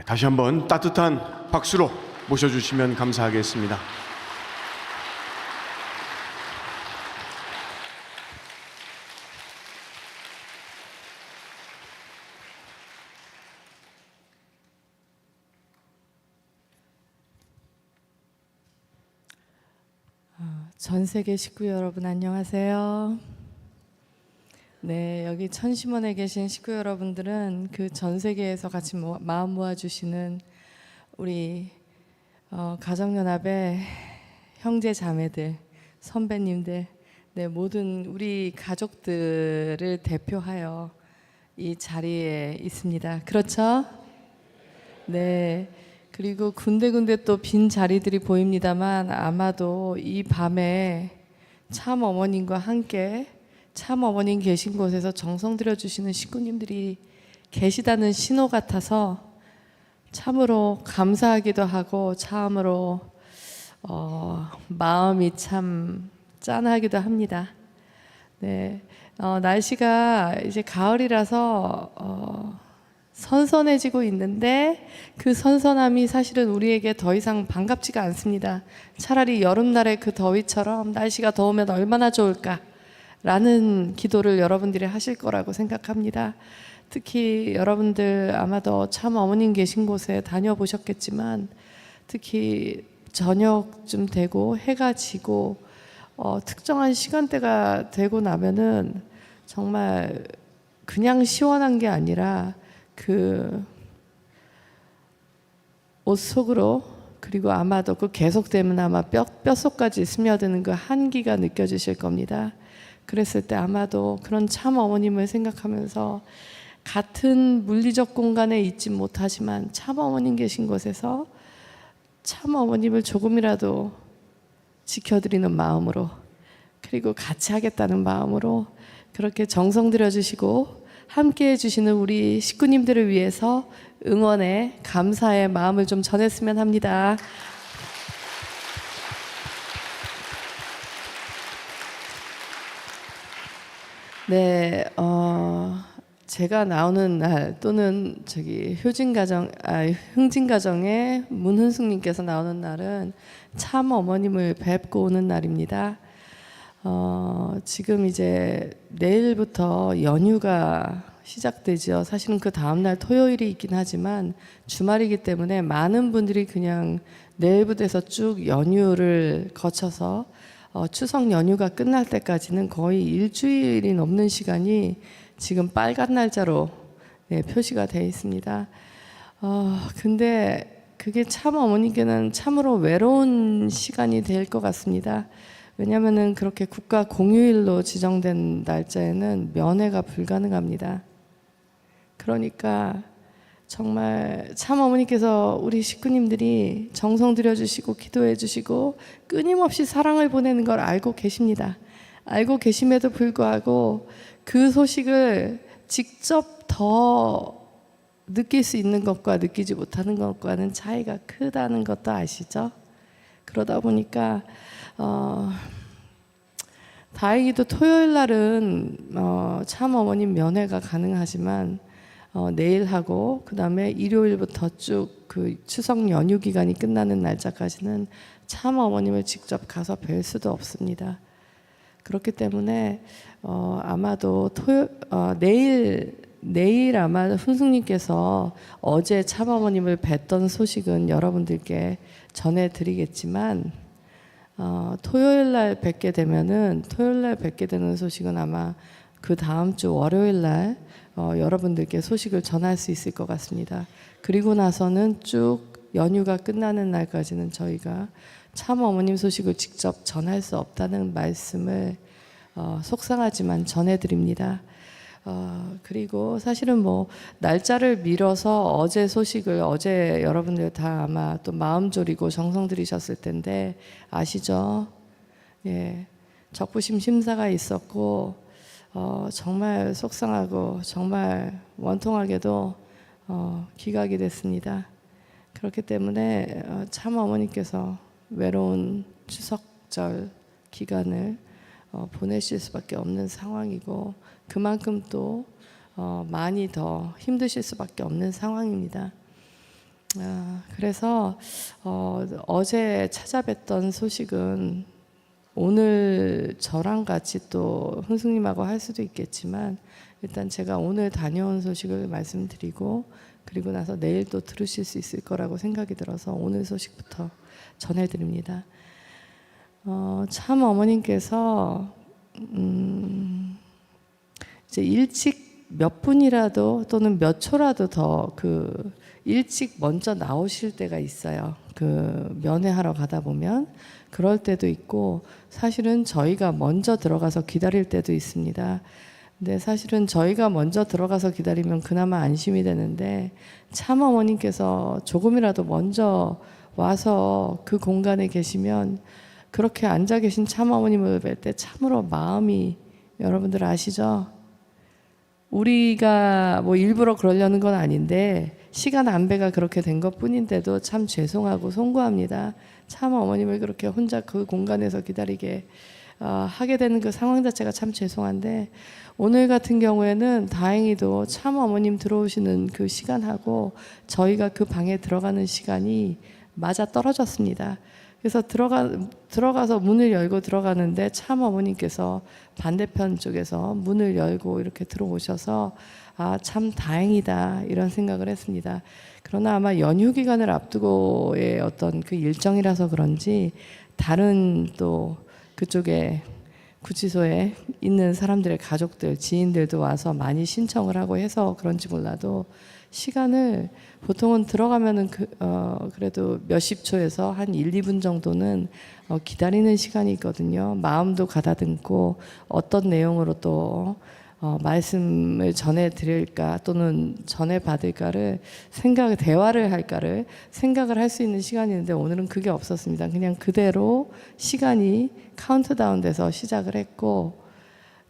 다시 한번 따뜻한 박수로 모셔주시면 감사하겠습니다. 전 세계 식구 여러분 안녕하세요. 네, 여기 천심원에 계신 식구 여러분들은 그 전 세계에서 같이 마음 모아주시는 우리 가정연합의 형제 자매들, 선배님들, 네, 모든 우리 가족들을 대표하여 이 자리에 있습니다. 그렇죠? 네. 그리고 군데군데 또 빈 자리들이 보입니다만 아마도 이 밤에 참 어머님과 함께 참 어머님 계신 곳에서 정성 들여주시는 식구님들이 계시다는 신호 같아서 참으로 감사하기도 하고 참으로 마음이 참 짠하기도 합니다. 네, 날씨가 이제 가을이라서 선선해지고 있는데 그 선선함이 사실은 우리에게 더 이상 반갑지가 않습니다. 차라리 여름날의 그 더위처럼 날씨가 더우면 얼마나 좋을까 라는 기도를 여러분들이 하실 거라고 생각합니다. 특히 여러분들 아마도 참 어머님 계신 곳에 다녀보셨겠지만 특히 저녁쯤 되고 해가 지고 특정한 시간대가 되고 나면은 정말 그냥 시원한 게 아니라 그 옷 속으로 그리고 아마도 그 계속되면 아마 뼛속까지 스며드는 그 한기가 느껴지실 겁니다. 그랬을 때 아마도 그런 참 어머님을 생각하면서 같은 물리적 공간에 있지 못하지만 참 어머님 계신 곳에서 참 어머님을 조금이라도 지켜드리는 마음으로 그리고 같이 하겠다는 마음으로 그렇게 정성 들여주시고 함께 해주시는 우리 식구님들을 위해서 응원의 감사의 마음을 좀 전했으면 합니다. 네, 제가 나오는 날 또는 흥진가정의 문훈숙님께서 나오는 날은 참 어머님을 뵙고 오는 날입니다. 지금 이제 내일부터 연휴가 시작되죠. 사실은 그 다음날 토요일이 있긴 하지만 주말이기 때문에 많은 분들이 그냥 내일부터 해서 쭉 연휴를 거쳐서 추석 연휴가 끝날 때까지는 거의 일주일이 넘는 시간이 지금 빨간 날짜로 표시가 되어 있습니다. 근데 그게 참 어머니께는 참으로 외로운 시간이 될 것 같습니다. 왜냐하면 그렇게 국가 공휴일로 지정된 날짜에는 면회가 불가능합니다. 그러니까 정말 참 어머니께서 우리 식구님들이 정성 들여주시고 기도해 주시고 끊임없이 사랑을 보내는 걸 알고 계십니다. 알고 계심에도 불구하고 그 소식을 직접 더 느낄 수 있는 것과 느끼지 못하는 것과는 차이가 크다는 것도 아시죠? 그러다 보니까 다행히도 토요일 날은 참 어머님 면회가 가능하지만 내일 하고 그 다음에 일요일부터 쭉 그 추석 연휴 기간이 끝나는 날짜까지는 참 어머님을 직접 가서 뵐 수도 없습니다. 그렇기 때문에 아마도 내일 아마 훈숙님께서 어제 참 어머님을 뵀던 소식은 여러분들께 전해드리겠지만 토요일 날 뵙게 되면은 토요일 날 뵙게 되는 소식은 아마 그 다음 주 월요일 날 여러분들께 소식을 전할 수 있을 것 같습니다. 그리고 나서는 쭉 연휴가 끝나는 날까지는 저희가 참 어머님 소식을 직접 전할 수 없다는 말씀을 속상하지만 전해드립니다. 그리고 사실은 뭐 날짜를 미뤄서 어제 소식을 어제 여러분들 다 아마 또 마음 졸이고 정성 들이셨을 텐데 아시죠? 예, 적부심 심사가 있었고 정말 속상하고 정말 원통하게도 기각이 됐습니다. 그렇기 때문에 참 어머니께서 외로운 추석절 기간을 보내실 수밖에 없는 상황이고 그만큼 또 많이 더 힘드실 수밖에 없는 상황입니다. 그래서 어제 찾아뵀던 소식은 오늘 저랑 같이 또 흥숙님하고 할 수도 있겠지만 일단 제가 오늘 다녀온 소식을 말씀드리고 그리고 나서 내일 또 들으실 수 있을 거라고 생각이 들어서 오늘 소식부터 전해드립니다. 참 어머님께서 이제 일찍 몇 분이라도 또는 몇 초라도 더 일찍 먼저 나오실 때가 있어요. 면회하러 가다 보면 그럴 때도 있고 사실은 저희가 먼저 들어가서 기다릴 때도 있습니다. 근데 사실은 저희가 먼저 들어가서 기다리면 그나마 안심이 되는데 참 어머님께서 조금이라도 먼저 와서 그 공간에 계시면 그렇게 앉아 계신 참 어머님을 뵐 때 참으로 마음이 여러분들 아시죠? 우리가 뭐 일부러 그러려는 건 아닌데 시간 안배가 그렇게 된 것뿐인데도 참 죄송하고 송구합니다. 참 어머님을 그렇게 혼자 그 공간에서 기다리게 하게 되는 그 상황 자체가 참 죄송한데 오늘 같은 경우에는 다행히도 참 어머님 들어오시는 그 시간하고 저희가 그 방에 들어가는 시간이 맞아 떨어졌습니다. 그래서 들어가서 문을 열고 들어가는데 참 어머님께서 반대편 쪽에서 문을 열고 이렇게 들어오셔서 참 다행이다 이런 생각을 했습니다. 그러나 아마 연휴 기간을 앞두고의 어떤 그 일정이라서 그런지 다른 또 그쪽에 구치소에 있는 사람들의 가족들, 지인들도 와서 많이 신청을 하고 해서 그런지 몰라도 시간을 보통은 들어가면은 그래도 몇십 초에서 한 1, 2분 정도는 기다리는 시간이 있거든요. 마음도 가다듬고 어떤 내용으로 또 말씀을 전해 드릴까 또는 전해 받을까를 대화를 할까를 생각을 할 수 있는 시간이었는데 오늘은 그게 없었습니다. 그냥 그대로 시간이 카운트다운 돼서 시작을 했고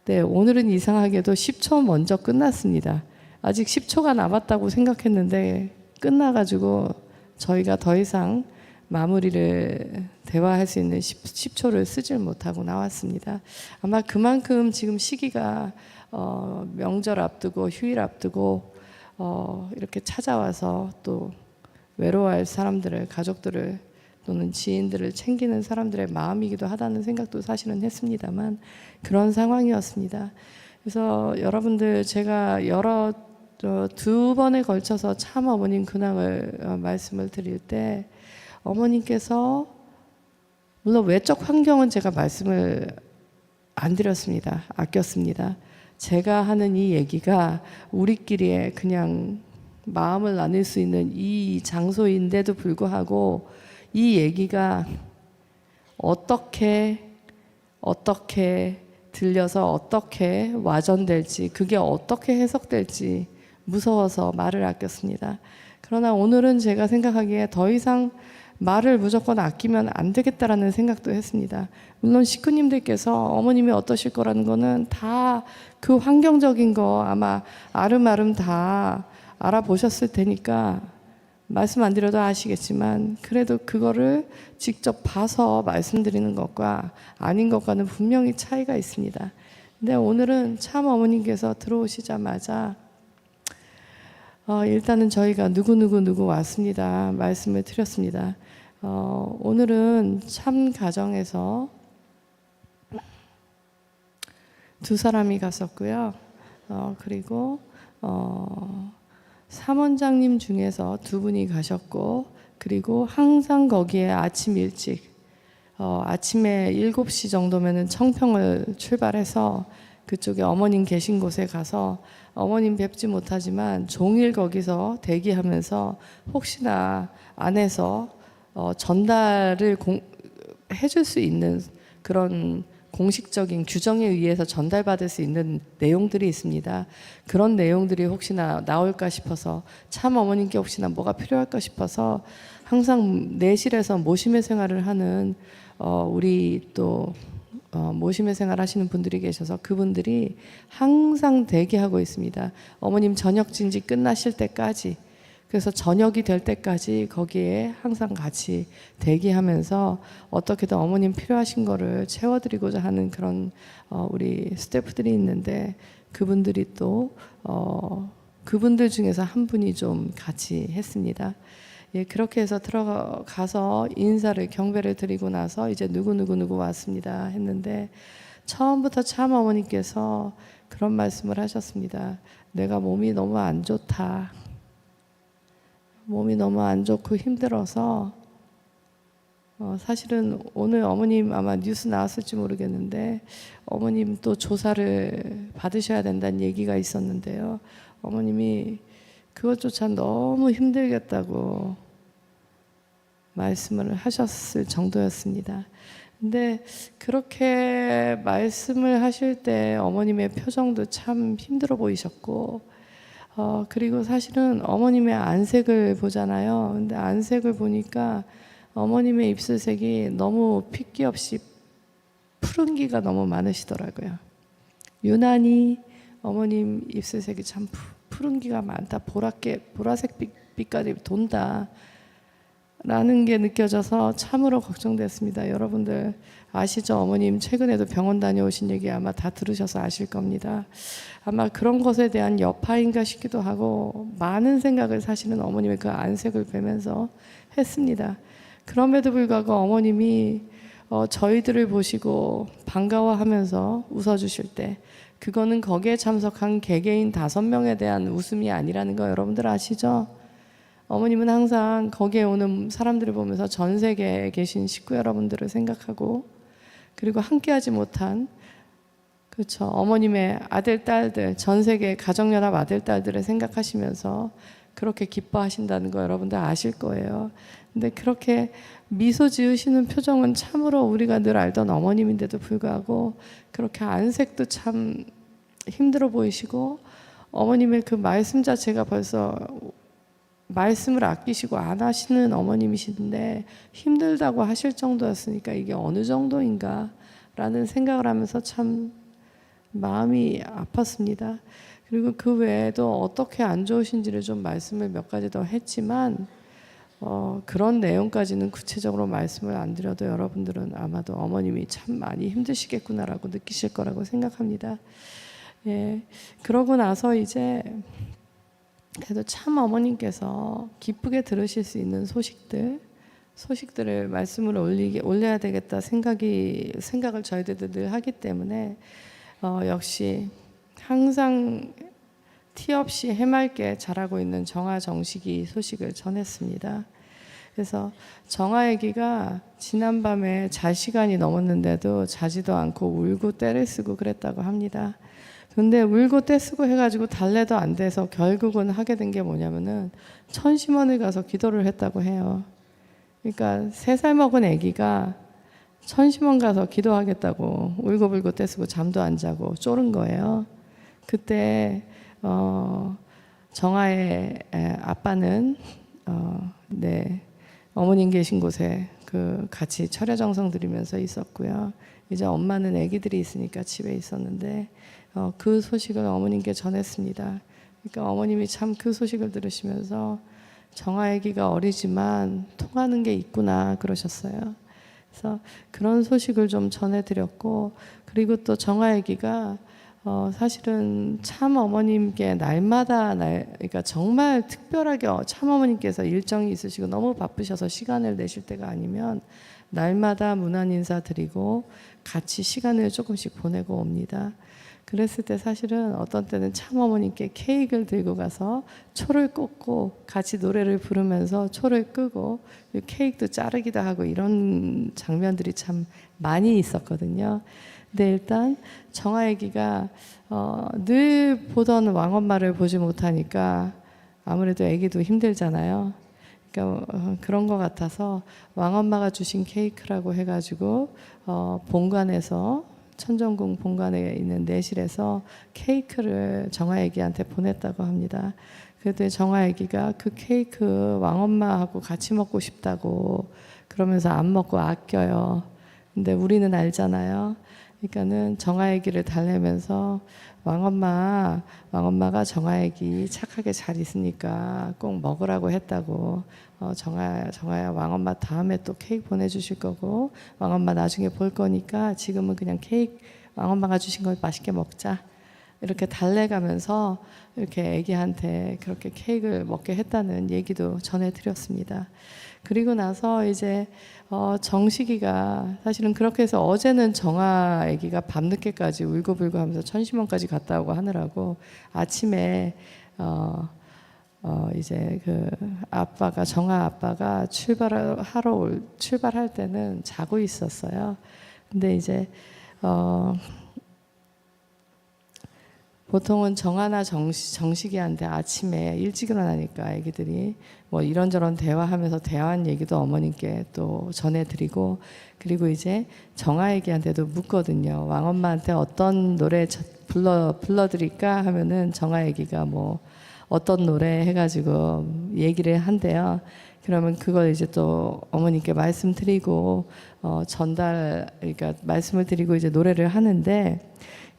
네, 오늘은 이상하게도 10초 먼저 끝났습니다. 아직 10초가 남았다고 생각했는데 끝나가지고 저희가 더 이상 마무리를 대화할 수 있는 10초를 쓰질 못하고 나왔습니다. 아마 그만큼 지금 시기가 명절 앞두고 휴일 앞두고 이렇게 찾아와서 또 외로워할 사람들을 가족들을 또는 지인들을 챙기는 사람들의 마음이기도 하다는 생각도 사실은 했습니다만 그런 상황이었습니다. 그래서 여러분들 제가 두 번에 걸쳐서 참 어머님 근황을 말씀을 드릴 때 어머님께서 물론 외적 환경은 제가 말씀을 안 드렸습니다. 아꼈습니다. 제가 하는 이 얘기가 우리끼리의 그냥 마음을 나눌 수 있는 이 장소인데도 불구하고 이 얘기가 어떻게 들려서 어떻게 와전될지 그게 어떻게 해석될지 무서워서 말을 아꼈습니다. 그러나 오늘은 제가 생각하기에 더 이상 말을 무조건 아끼면 안 되겠다라는 생각도 했습니다. 물론 식구님들께서 어머님이 어떠실 거라는 거는 다 그 환경적인 거 아마 아름아름 다 알아보셨을 테니까 말씀 안 드려도 아시겠지만 그래도 그거를 직접 봐서 말씀드리는 것과 아닌 것과는 분명히 차이가 있습니다. 근데 오늘은 참 어머님께서 들어오시자마자 일단은 저희가 누구 왔습니다. 말씀을 드렸습니다. 오늘은 참 가정에서 두 사람이 갔었고요. 그리고 사원장님 중에서 두 분이 가셨고 그리고 항상 거기에 아침 일찍 아침에 7시 정도면은 청평을 출발해서 그쪽에 어머님 계신 곳에 가서 어머님 뵙지 못하지만 종일 거기서 대기하면서 혹시나 안에서 전달을 해줄 수 있는 그런 공식적인 규정에 의해서 전달받을 수 있는 내용들이 있습니다. 그런 내용들이 혹시나 나올까 싶어서 참 어머님께 혹시나 뭐가 필요할까 싶어서 항상 내실에서 모심의 생활을 하는 우리 또 모심의 생활 하시는 분들이 계셔서 그분들이 항상 대기하고 있습니다. 어머님 저녁 진지 끝나실 때까지 그래서 저녁이 될 때까지 거기에 항상 같이 대기하면서 어떻게든 어머님 필요하신 거를 채워드리고자 하는 그런 우리 스태프들이 있는데 그분들이 또 그분들 중에서 한 분이 좀 같이 했습니다. 예, 그렇게 해서 들어가서 인사를 경배를 드리고 나서 이제 누구 왔습니다 했는데 처음부터 참 어머니께서 그런 말씀을 하셨습니다. 내가 몸이 너무 안 좋다. 몸이 너무 안 좋고 힘들어서 사실은 오늘 어머님 아마 뉴스 나왔을지 모르겠는데 어머님 또 조사를 받으셔야 된다는 얘기가 있었는데요. 어머님이 그것조차 너무 힘들겠다고 말씀을 하셨을 정도였습니다. 근데 그렇게 말씀을 하실 때 어머님의 표정도 참 힘들어 보이셨고 그리고 사실은 어머님의 안색을 보잖아요. 근데 안색을 보니까 어머님의 입술색이 너무 핏기 없이 푸른기가 너무 많으시더라고요. 유난히 어머님 입술색이 참 푸른기가 많다. 보라색 빛깔이 돈다. 라는 게 느껴져서 참으로 걱정됐습니다. 여러분들 아시죠? 어머님 최근에도 병원 다녀오신 얘기 아마 다 들으셔서 아실 겁니다. 아마 그런 것에 대한 여파인가 싶기도 하고 많은 생각을 사실은 어머님의 그 안색을 뵈면서 했습니다. 그럼에도 불구하고 어머님이 저희들을 보시고 반가워하면서 웃어주실 때 그거는 거기에 참석한 개개인 5명에 대한 웃음이 아니라는 거 여러분들 아시죠? 어머님은 항상 거기에 오는 사람들을 보면서 전 세계에 계신 식구 여러분들을 생각하고 그리고 함께하지 못한 그렇죠. 어머님의 아들, 딸들, 전 세계 가정연합 아들, 딸들을 생각하시면서 그렇게 기뻐하신다는 거 여러분들 아실 거예요. 근데 그렇게 미소 지으시는 표정은 참으로 우리가 늘 알던 어머님인데도 불구하고 그렇게 안색도 참 힘들어 보이시고 어머님의 그 말씀 자체가 벌써 말씀을 아끼시고 안 하시는 어머님이신데 힘들다고 하실 정도였으니까 이게 어느 정도인가 라는 생각을 하면서 참 마음이 아팠습니다. 그리고 그 외에도 어떻게 안 좋으신지를 좀 말씀을 몇 가지 더 했지만 그런 내용까지는 구체적으로 말씀을 안 드려도 여러분들은 아마도 어머님이 참 많이 힘드시겠구나라고 느끼실 거라고 생각합니다. 예, 그러고 나서 이제 그래도 참 어머님께서 기쁘게 들으실 수 있는 소식들을 말씀으로 올려야 되겠다 생각을 저희들도 늘 하기 때문에 역시 항상 티 없이 해맑게 자라고 있는 정아 정식이 소식을 전했습니다. 그래서 정아 아기가 지난밤에 잘 시간이 넘었는데도 자지도 않고 울고 떼를 쓰고 그랬다고 합니다. 근데 울고 떼쓰고 해가지고 달래도 안 돼서 결국은 하게 된 게 뭐냐면은 천심원을 가서 기도를 했다고 해요. 그러니까 3살 먹은 아기가 천심원 가서 기도하겠다고 울고불고 떼쓰고 잠도 안 자고 쫄은 거예요. 그때 정아의 아빠는 어머님 계신 곳에 같이 철야정성 드리면서 있었고요. 이제 엄마는 아기들이 있으니까 집에 있었는데 그 소식을 어머님께 전했습니다. 그러니까 어머님이 참 그 소식을 들으시면서 정아 아기가 어리지만 통하는 게 있구나 그러셨어요. 그래서 그런 소식을 좀 전해드렸고 그리고 또 정아 아기가 사실은 참 어머님께 그러니까 정말 특별하게 참 어머님께서 일정이 있으시고 너무 바쁘셔서 시간을 내실 때가 아니면 날마다 문안 인사 드리고 같이 시간을 조금씩 보내고 옵니다. 그랬을 때 사실은 어떤 때는 참 어머님께 케이크를 들고 가서 초를 꽂고 같이 노래를 부르면서 초를 끄고 케이크도 자르기도 하고 이런 장면들이 참 많이 있었거든요. 근데 일단 정아 아기가 늘 보던 왕엄마를 보지 못하니까 아무래도 아기도 힘들잖아요. 그러니까 그런 것 같아서 왕엄마가 주신 케이크라고 해가지고 본관에서 천정궁 본관에 있는 내실에서 케이크를 정아 아기한테 보냈다고 합니다. 그랬더니 정아 아기가 그 케이크 왕엄마하고 같이 먹고 싶다고 그러면서 안 먹고 아껴요. 근데 우리는 알잖아요. 그러니까는 정아 아기를 달래면서 왕엄마가 정아 아기 착하게 잘 있으니까 꼭 먹으라고 했다고. 정아야 왕엄마 다음에 또 케이크 보내주실 거고 왕엄마 나중에 볼 거니까 지금은 그냥 케이크 왕엄마가 주신 걸 맛있게 먹자 이렇게 달래가면서 이렇게 아기한테 그렇게 케이크를 먹게 했다는 얘기도 전해드렸습니다. 그리고 나서 이제 정식이가 사실은 그렇게 해서 어제는 정아 아기가 밤늦게까지 울고불고 하면서 천심원까지 갔다 오고 하느라고 아침에 이제 그 아빠가 정아 아빠가 출발할 때는 자고 있었어요. 근데 이제 보통은 정아나 정식이한테 아침에 일찍 일어나니까 애기들이 뭐 이런저런 대화하면서 대화한 얘기도 어머님께 또 전해드리고, 그리고 이제 정아 애기한테도 묻거든요. 왕엄마한테 어떤 노래 불러드릴까 하면은 정아 애기가 뭐 어떤 노래 해가지고 얘기를 한대요. 그러면 그걸 이제 또 어머님께 말씀드리고 그러니까 말씀을 드리고 이제 노래를 하는데,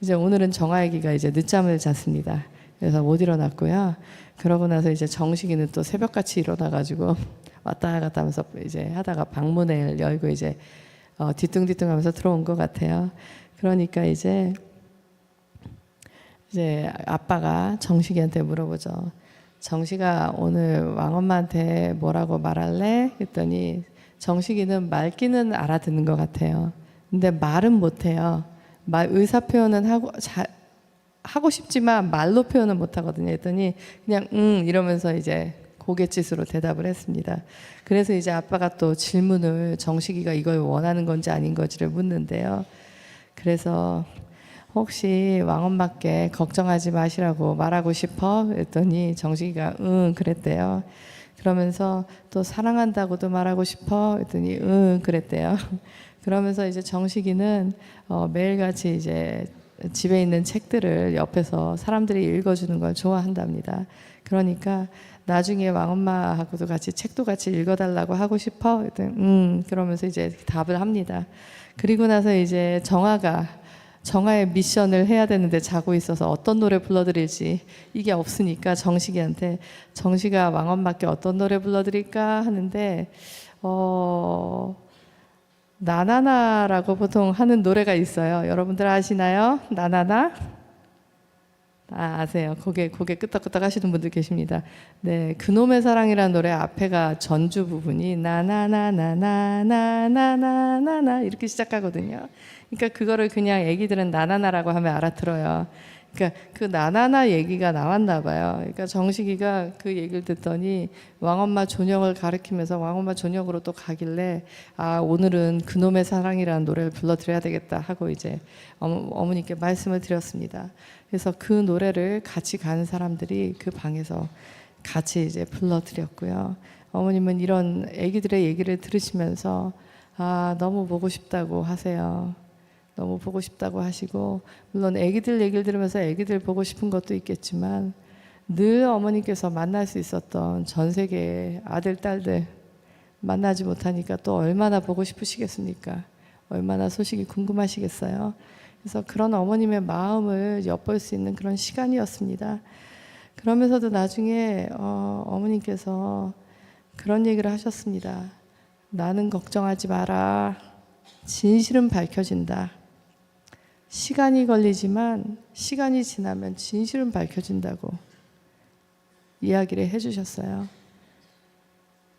이제 오늘은 정아애기가 이제 늦잠을 잤습니다. 그래서 못 일어났고요. 그러고 나서 이제 정식이는 또 새벽같이 일어나가지고 왔다 갔다 하면서 이제 하다가 방문을 열고 이제 뒤뚱뒤뚱하면서 들어온 것 같아요. 그러니까 이제 아빠가 정식이한테 물어보죠. 정식아, 오늘 왕엄마한테 뭐라고 말할래? 했더니 정식이는 말귀는 알아듣는 것 같아요. 근데 말은 못해요. 의사 표현은 하고 싶지만 말로 표현은 못 하거든요. 했더니 그냥 이러면서 이제 고갯짓으로 대답을 했습니다. 그래서 이제 아빠가 또 질문을 정식이가 이걸 원하는 건지 아닌 건지를 묻는데요. 그래서 혹시 왕엄마께 걱정하지 마시라고 말하고 싶어? 했더니 정식이가 그랬대요. 그러면서 또 사랑한다고도 말하고 싶어? 했더니 그랬대요. 그러면서 이제 정식이는 매일같이 이제 집에 있는 책들을 옆에서 사람들이 읽어주는 걸 좋아한답니다. 그러니까 나중에 왕엄마하고도 같이 책도 같이 읽어달라고 하고 싶어? 했더니 그러면서 이제 답을 합니다. 그리고 나서 이제 정아의 미션을 해야 되는데 자고 있어서 어떤 노래 불러드릴지 이게 없으니까 정식이한테 정식아 왕엄마께 어떤 노래 불러드릴까 하는데 나나나라고 보통 하는 노래가 있어요. 여러분들 아시나요? 나나나? 아세요. 고개 끄덕끄덕 하시는 분들 계십니다. 네, 그놈의 사랑이라는 노래 앞에가 전주 부분이 나나나나나나나나나 이렇게 시작하거든요. 그러니까 그거를 그냥 애기들은 나나나라고 하면 알아들어요. 그러니까 그 나나나 얘기가 나왔나 봐요. 그러니까 정식이가 그 얘기를 듣더니 왕엄마 존역을 가리키면서 왕엄마 존역으로 또 가길래 오늘은 그놈의 사랑이라는 노래를 불러드려야 되겠다 하고 이제 어머니께 말씀을 드렸습니다. 그래서 그 노래를 같이 가는 사람들이 그 방에서 같이 이제 불러드렸고요. 어머님은 이런 애기들의 얘기를 들으시면서 너무 보고 싶다고 하세요. 너무 보고 싶다고 하시고, 물론 애기들 얘기를 들으면서 애기들 보고 싶은 것도 있겠지만 늘 어머니께서 만날 수 있었던 전 세계의 아들, 딸들 만나지 못하니까 또 얼마나 보고 싶으시겠습니까? 얼마나 소식이 궁금하시겠어요? 그래서 그런 어머님의 마음을 엿볼 수 있는 그런 시간이었습니다. 그러면서도 나중에 어머님께서 그런 얘기를 하셨습니다. 나는 걱정하지 마라. 진실은 밝혀진다. 시간이 걸리지만 시간이 지나면 진실은 밝혀진다고 이야기를 해주셨어요.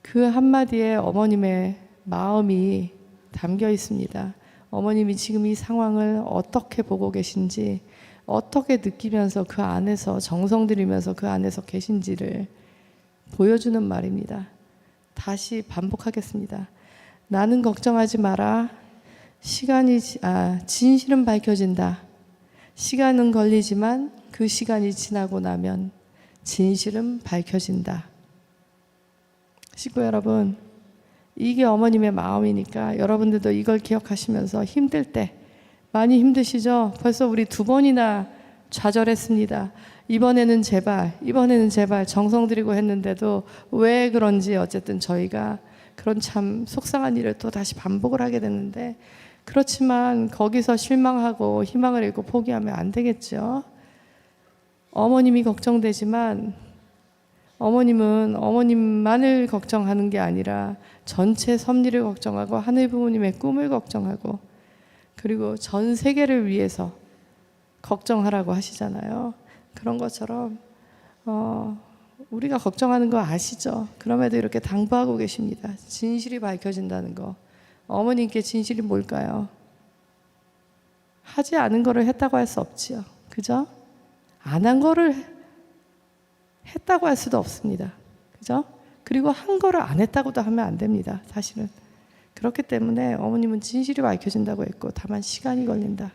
그 한마디에 어머님의 마음이 담겨 있습니다. 어머님이 지금 이 상황을 어떻게 보고 계신지, 어떻게 느끼면서 그 안에서 정성 들이면서 그 안에서 계신지를 보여주는 말입니다. 다시 반복하겠습니다. 나는 걱정하지 마라. 진실은 밝혀진다. 시간은 걸리지만 그 시간이 지나고 나면 진실은 밝혀진다. 식구 여러분, 이게 어머님의 마음이니까 여러분들도 이걸 기억하시면서 힘들 때, 많이 힘드시죠? 벌써 우리 2번이나 좌절했습니다. 이번에는 제발 정성 들이고 했는데도 왜 그런지 어쨌든 저희가 그런 참 속상한 일을 또 다시 반복을 하게 됐는데, 그렇지만 거기서 실망하고 희망을 잃고 포기하면 안 되겠죠. 어머님이 걱정되지만 어머님은 어머님만을 걱정하는 게 아니라 전체 섭리를 걱정하고 하늘 부모님의 꿈을 걱정하고, 그리고 전 세계를 위해서 걱정하라고 하시잖아요. 그런 것처럼 우리가 걱정하는 거 아시죠? 그럼에도 이렇게 당부하고 계십니다. 진실이 밝혀진다는 거. 어머님께 진실이 뭘까요? 하지 않은 거를 했다고 할 수 없지요. 그죠? 안 한 거를 했다고 할 수도 없습니다. 그죠? 그리고 한 거를 안 했다고도 하면 안 됩니다. 사실은. 그렇기 때문에 어머님은 진실이 밝혀진다고 했고 다만 시간이 걸린다.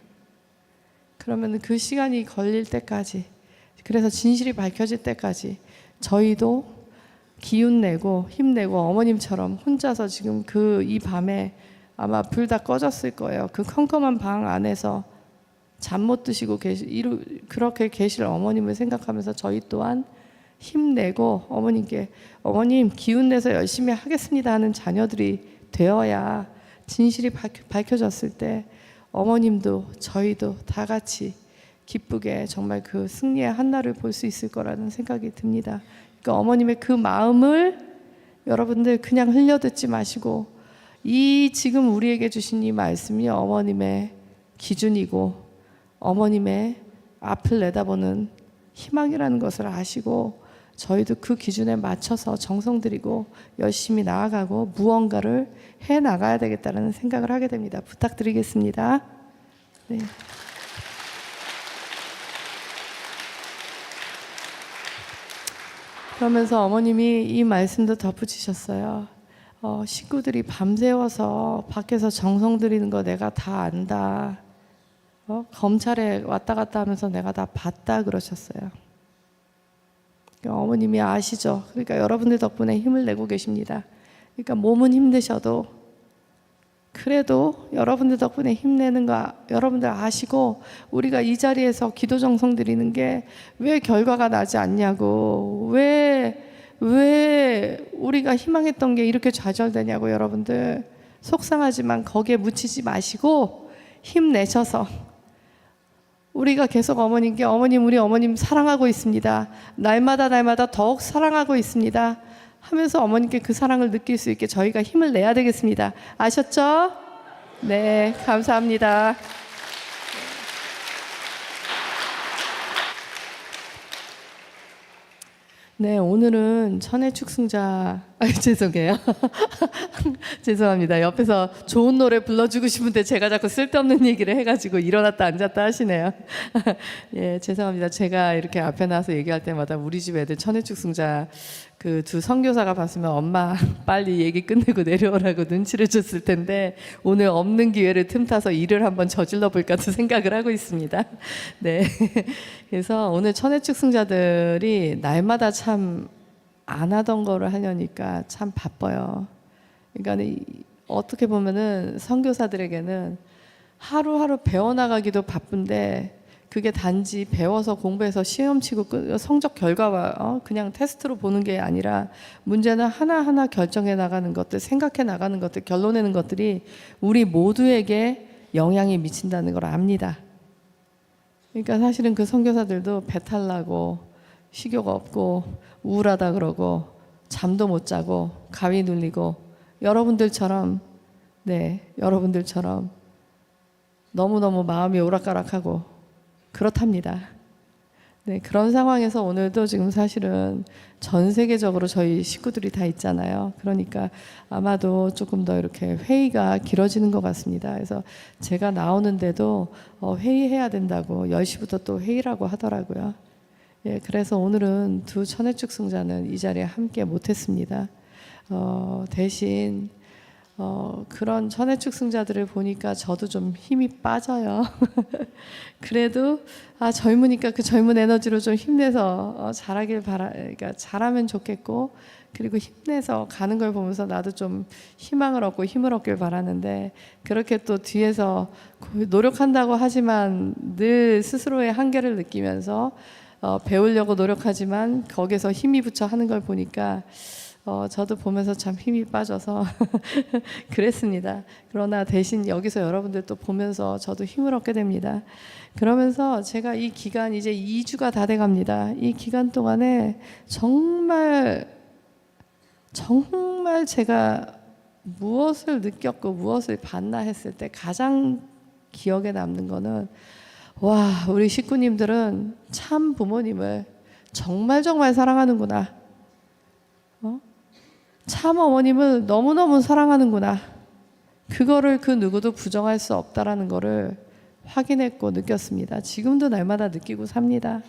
그러면 그 시간이 걸릴 때까지, 그래서 진실이 밝혀질 때까지 저희도 기운내고 힘내고 어머님처럼 혼자서 지금 이 밤에 아마 불 다 꺼졌을 거예요. 그 컴컴한 방 안에서 잠 못 드시고 그렇게 계실 어머님을 생각하면서 저희 또한 힘내고 어머님께 어머님 기운내서 열심히 하겠습니다 하는 자녀들이 되어야 진실이 밝혀졌을 때 어머님도 저희도 다 같이 기쁘게 정말 그 승리의 한날을 볼 수 있을 거라는 생각이 듭니다. 그러니까 어머님의 그 마음을 여러분들 그냥 흘려듣지 마시고 이 지금 우리에게 주신 이 말씀이 어머님의 기준이고 어머님의 앞을 내다보는 희망이라는 것을 아시고 저희도 그 기준에 맞춰서 정성 들이고 열심히 나아가고 무언가를 해 나가야 되겠다는 생각을 하게 됩니다. 부탁드리겠습니다. 네. 그러면서 어머님이 이 말씀도 덧붙이셨어요. 식구들이 밤새워서 밖에서 정성 들이는 거 내가 다 안다. 검찰에 왔다 갔다 하면서 내가 다 봤다 그러셨어요. 어머님이 아시죠? 그러니까 여러분들 덕분에 힘을 내고 계십니다. 그러니까 몸은 힘드셔도 그래도 여러분들 덕분에 힘내는 거 여러분들 아시고 우리가 이 자리에서 기도 정성 드리는 게 왜 결과가 나지 않냐고 왜 우리가 희망했던 게 이렇게 좌절되냐고 여러분들 속상하지만 거기에 묻히지 마시고 힘내셔서 우리가 계속 어머님께 어머님 우리 어머님 사랑하고 있습니다. 날마다 더욱 사랑하고 있습니다. 하면서 어머님께 그 사랑을 느낄 수 있게 저희가 힘을 내야 되겠습니다. 아셨죠? 네, 감사합니다. 네, 오늘은 천혜축승자 죄송해요. 죄송합니다. 옆에서 좋은 노래 불러주고 싶은데 제가 자꾸 쓸데없는 얘기를 해가지고 일어났다 앉았다 하시네요. 예, 죄송합니다. 제가 이렇게 앞에 나와서 얘기할 때마다 우리 집 애들 천혜축승자 그 두 선교사가 봤으면 엄마 빨리 얘기 끝내고 내려오라고 눈치를 줬을 텐데 오늘 없는 기회를 틈타서 일을 한번 저질러 볼까도 생각을 하고 있습니다. 네, 그래서 오늘 천혜축승자들이 날마다 참 안 하던 거를 하려니까 참 바빠요. 그러니까 어떻게 보면은 선교사들에게는 하루하루 배워나가기도 바쁜데 그게 단지 배워서 공부해서 시험 치고 성적 결과와 그냥 테스트로 보는 게 아니라 문제는 하나하나 결정해 나가는 것들, 생각해 나가는 것들, 결론내는 것들이 우리 모두에게 영향이 미친다는 걸 압니다. 그러니까 사실은 그 선교사들도 배탈 나고 식욕 없고 우울하다 그러고 잠도 못 자고 가위 눌리고 여러분들처럼 너무너무 마음이 오락가락하고 그렇답니다. 네, 그런 상황에서 오늘도 지금 사실은 전 세계적으로 저희 식구들이 다 있잖아요. 그러니까 아마도 조금 더 이렇게 회의가 길어지는 것 같습니다. 그래서 제가 나오는데도 회의해야 된다고 10시부터 또 회의라고 하더라고요. 예, 그래서 오늘은 두 천혜축승자는 이 자리에 함께 못했습니다. 대신 그런 천혜축승자들을 보니까 저도 좀 힘이 빠져요. 그래도 젊으니까 그 젊은 에너지로 좀 힘내서 그러니까 잘하면 좋겠고 그리고 힘내서 가는 걸 보면서 나도 좀 희망을 얻고 힘을 얻길 바라는데 그렇게 또 뒤에서 노력한다고 하지만 늘 스스로의 한계를 느끼면서 배우려고 노력하지만 거기서 힘이 붙여 하는 걸 보니까 저도 보면서 참 힘이 빠져서 그랬습니다. 그러나 대신 여기서 여러분들 또 보면서 저도 힘을 얻게 됩니다. 그러면서 제가 이 기간 이제 2주가 다 돼 갑니다. 이 기간 동안에 정말 제가 무엇을 느꼈고 무엇을 봤나 했을 때 가장 기억에 남는 거는 와, 우리 식구님들은 참 부모님을 정말 정말 사랑하는구나. 참 어머님을 너무너무 사랑하는구나. 그거를 그 누구도 부정할 수 없다라는 거를 확인했고 느꼈습니다. 지금도 날마다 느끼고 삽니다.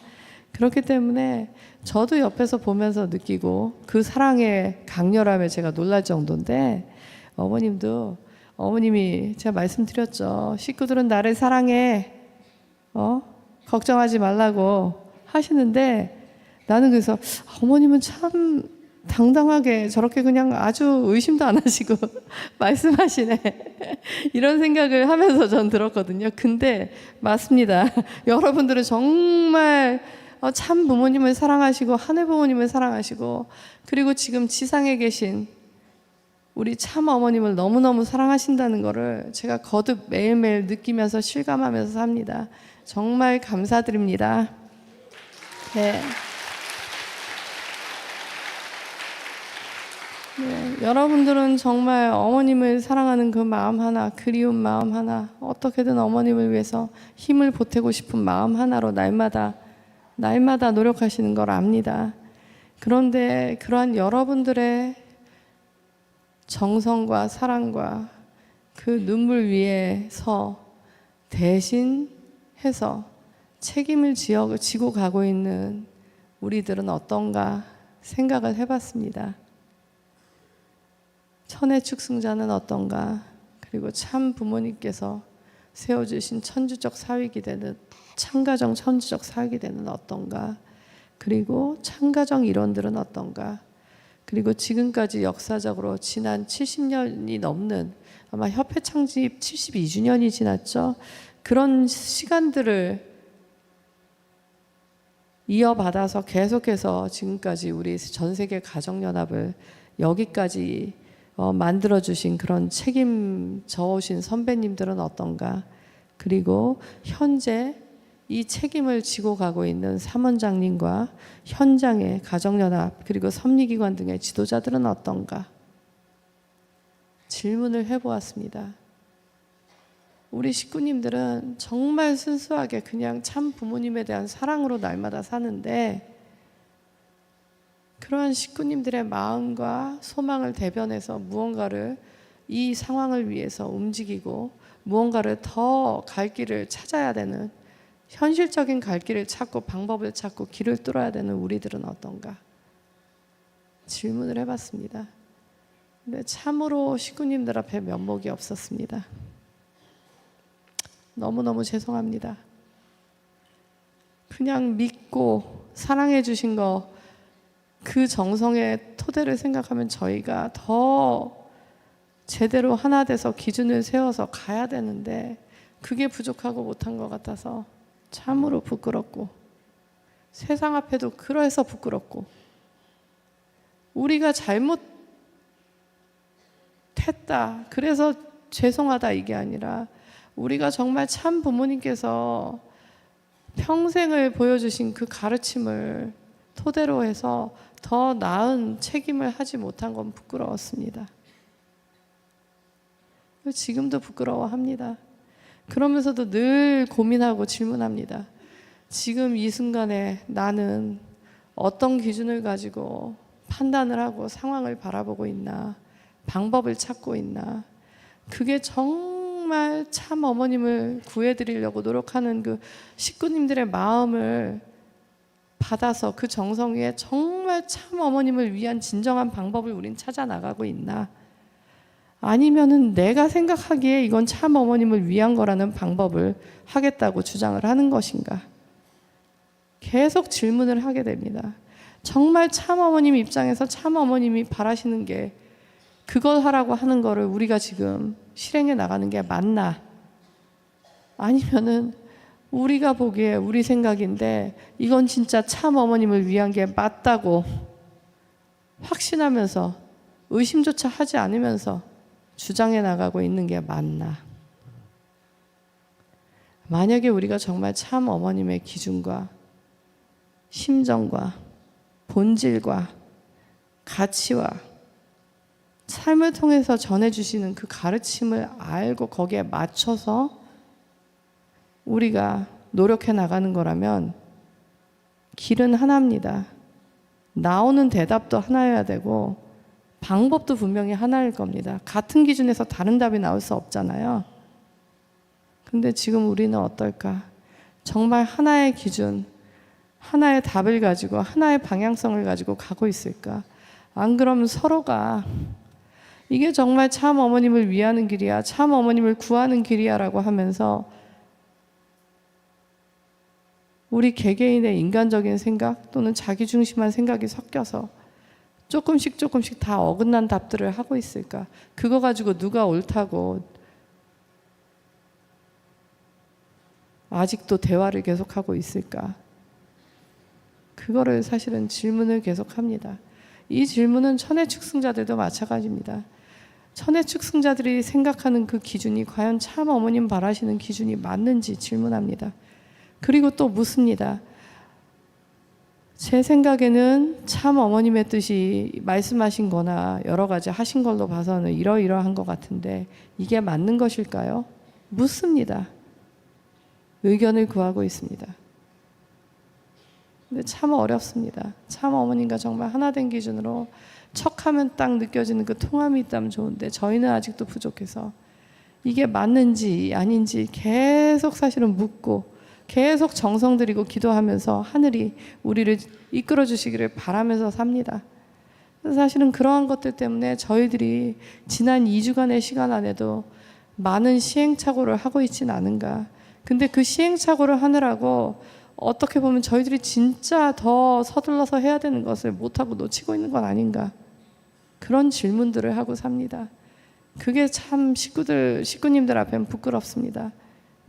그렇기 때문에 저도 옆에서 보면서 느끼고 그 사랑의 강렬함에 제가 놀랄 정도인데, 어머님이 제가 말씀드렸죠. 식구들은 나를 사랑해. 걱정하지 말라고 하시는데, 나는 그래서 어머님은 참 당당하게 저렇게 그냥 아주 의심도 안 하시고 말씀하시네. 이런 생각을 하면서 전 들었거든요. 근데 맞습니다. 여러분들은 정말 참 부모님을 사랑하시고 하늘 부모님을 사랑하시고, 그리고 지금 지상에 계신 우리 참 어머님을 너무너무 사랑하신다는 거를 제가 거듭 매일매일 느끼면서 실감하면서 삽니다. 정말 감사드립니다. 네. 네, 여러분들은 정말 어머님을 사랑하는 그 마음 하나, 그리운 마음 하나, 어떻게든 어머님을 위해서 힘을 보태고 싶은 마음 하나로 날마다 노력하시는 걸 압니다. 그런데 그러한 여러분들의 정성과 사랑과 그 눈물 위에서 대신해서 책임을 지고 가고 있는 우리들은 어떤가 생각을 해봤습니다. 천의 축승자는 어떤가, 그리고 참 부모님께서 세워주신 천주적 사위기대는 참가정 천주적 사위기대는 어떤가, 그리고 참가정 일원들은 어떤가, 그리고 지금까지 역사적으로 지난 70년이 넘는, 아마 협회 창립 72주년이 지났죠. 그런 시간들을 이어받아서 계속해서 지금까지 우리 전 세계 가정연합을 여기까지 만들어주신 그런 책임져 오신 선배님들은 어떤가, 그리고 현재 이 책임을 지고 가고 있는 사원장님과 현장의 가정연합 그리고 섭리기관 등의 지도자들은 어떤가 질문을 해보았습니다. 우리 식구님들은 정말 순수하게 그냥 참 부모님에 대한 사랑으로 날마다 사는데, 그러한 식구님들의 마음과 소망을 대변해서 무언가를 이 상황을 위해서 움직이고 무언가를 더 갈 길을 찾아야 되는, 현실적인 갈 길을 찾고 방법을 찾고 길을 뚫어야 되는 우리들은 어떤가 질문을 해봤습니다. 근데 참으로 식구님들 앞에 면목이 없었습니다. 너무너무 죄송합니다. 그냥 믿고 사랑해 주신 거, 그 정성의 토대를 생각하면 저희가 더 제대로 하나 돼서 기준을 세워서 가야 되는데, 그게 부족하고 못한 것 같아서 참으로 부끄럽고, 세상 앞에도 그래서 부끄럽고, 우리가 잘못했다 그래서 죄송하다 이게 아니라, 우리가 정말 참 부모님께서 평생을 보여주신 그 가르침을 토대로 해서 더 나은 책임을 하지 못한 건 부끄러웠습니다. 지금도 부끄러워합니다. 그러면서도 늘 고민하고 질문합니다. 지금 이 순간에 나는 어떤 기준을 가지고 판단을 하고 상황을 바라보고 있나, 방법을 찾고 있나. 그게 정말 참 어머님을 구해드리려고 노력하는 그 식구님들의 마음을 받아서 그 정성 위에 정말 참 어머님을 위한 진정한 방법을 우린 찾아 나가고 있나, 아니면은 내가 생각하기에 이건 참 어머님을 위한 거라는 방법을 하겠다고 주장을 하는 것인가, 계속 질문을 하게 됩니다. 정말 참 어머님 입장에서 참 어머님이 바라시는 게 그걸 하라고 하는 거를 우리가 지금 실행해 나가는 게 맞나, 아니면은 우리가 보기에 우리 생각인데 이건 진짜 참 어머님을 위한 게 맞다고 확신하면서 의심조차 하지 않으면서 주장해 나가고 있는 게 맞나. 만약에 우리가 정말 참 어머님의 기준과 심정과 본질과 가치와 삶을 통해서 전해주시는 그 가르침을 알고 거기에 맞춰서 우리가 노력해 나가는 거라면 길은 하나입니다. 나오는 대답도 하나여야 되고 방법도 분명히 하나일 겁니다. 같은 기준에서 다른 답이 나올 수 없잖아요. 근데 지금 우리는 어떨까? 정말 하나의 기준, 하나의 답을 가지고 하나의 방향성을 가지고 가고 있을까? 안 그러면 서로가 이게 정말 참 어머님을 위하는 길이야, 참 어머님을 구하는 길이야 라고 하면서 우리 개개인의 인간적인 생각 또는 자기중심한 생각이 섞여서 조금씩 다 어긋난 답들을 하고 있을까? 그거 가지고 누가 옳다고 아직도 대화를 계속하고 있을까? 그거를 사실은 질문을 계속합니다. 이 질문은 천혜측승자들도 마찬가지입니다. 천혜측승자들이 생각하는 그 기준이 과연 참 어머님 바라시는 기준이 맞는지 질문합니다. 그리고 또 묻습니다. 제 생각에는 참 어머님의 뜻이 말씀하신 거나 여러 가지 하신 걸로 봐서는 이러이러한 것 같은데 이게 맞는 것일까요? 묻습니다. 의견을 구하고 있습니다. 근데 참 어렵습니다. 참 어머님과 정말 하나 된 기준으로 척하면 딱 느껴지는 그 통함이 있다면 좋은데 저희는 아직도 부족해서 이게 맞는지 아닌지 계속 사실은 묻고 계속 정성 들이고 기도하면서 하늘이 우리를 이끌어 주시기를 바라면서 삽니다. 사실은 그러한 것들 때문에 저희들이 지난 2주간의 시간 안에도 많은 시행착오를 하고 있지는 않은가. 근데 그 시행착오를 하느라고 어떻게 보면 저희들이 진짜 더 서둘러서 해야 되는 것을 못하고 놓치고 있는 건 아닌가. 그런 질문들을 하고 삽니다. 그게 참 식구님들 앞엔 부끄럽습니다.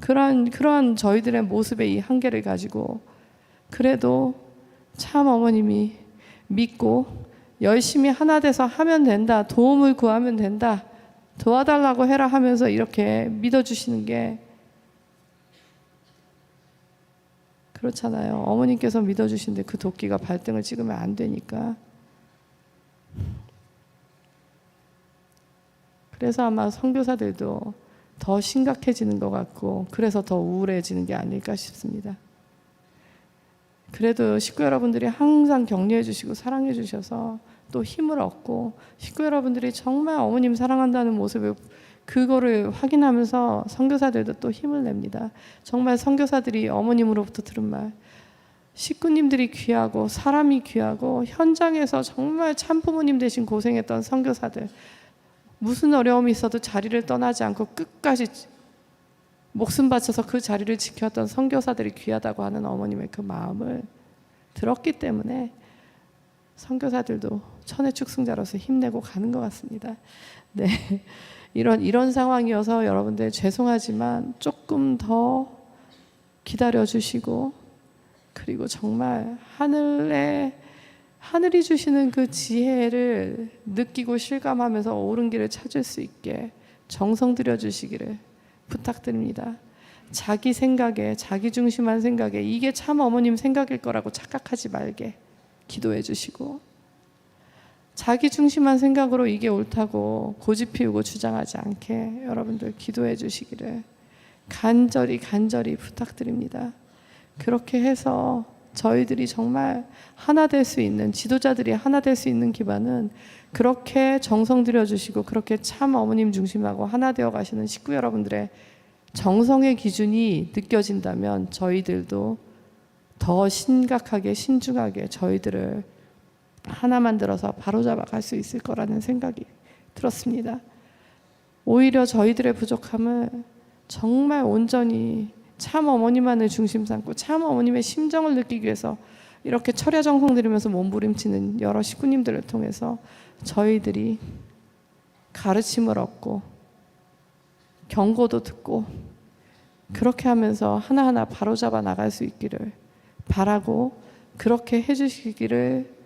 그러한 저희들의 모습의 이 한계를 가지고 그래도 참 어머님이 믿고 열심히 하나 돼서 하면 된다, 도움을 구하면 된다, 도와달라고 해라 하면서 이렇게 믿어주시는 게 그렇잖아요. 어머님께서 믿어주시는데 그 도끼가 발등을 찍으면 안 되니까. 그래서 아마 선교사들도 더 심각해지는 것 같고 그래서 더 우울해지는 게 아닐까 싶습니다. 그래도 식구 여러분들이 항상 격려해 주시고 사랑해 주셔서 또 힘을 얻고 식구 여러분들이 정말 어머님 사랑한다는 모습을 그거를 확인하면서 선교사들도 또 힘을 냅니다. 정말 선교사들이 어머님으로부터 들은 말, 식구님들이 귀하고 사람이 귀하고 현장에서 정말 참부모님 대신 고생했던 선교사들, 무슨 어려움이 있어도 자리를 떠나지 않고 끝까지 목숨 바쳐서 그 자리를 지켰던 선교사들이 귀하다고 하는 어머님의 그 마음을 들었기 때문에 선교사들도 천혜축승자로서 힘내고 가는 것 같습니다. 네, 이런 상황이어서 여러분들 죄송하지만 조금 더 기다려 주시고 그리고 정말 하늘이 주시는 그 지혜를 느끼고 실감하면서 옳은 길을 찾을 수 있게 정성 들여 주시기를 부탁드립니다. 자기 생각에, 자기 중심한 생각에 이게 참 어머님 생각일 거라고 착각하지 말게 기도해 주시고, 자기 중심한 생각으로 이게 옳다고 고집 피우고 주장하지 않게 여러분들 기도해 주시기를 간절히 부탁드립니다. 그렇게 해서 저희들이 정말 하나 될 수 있는, 지도자들이 하나 될 수 있는 기반은 그렇게 정성 들여주시고 그렇게 참 어머님 중심하고 하나 되어 가시는 식구 여러분들의 정성의 기준이 느껴진다면 저희들도 더 심각하게 신중하게 저희들을 하나 만들어서 바로잡아 갈 수 있을 거라는 생각이 들었습니다. 오히려 저희들의 부족함을 정말 온전히 참 어머니만을 중심 삼고 참 어머님의 심정을 느끼기 위해서 이렇게 철야 정성 들이면서 몸부림치는 여러 식구님들을 통해서 저희들이 가르침을 얻고 경고도 듣고 그렇게 하면서 하나하나 바로잡아 나갈 수 있기를 바라고 그렇게 해주시기를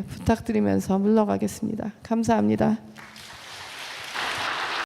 부탁드리면서 물러가겠습니다. 감사합니다.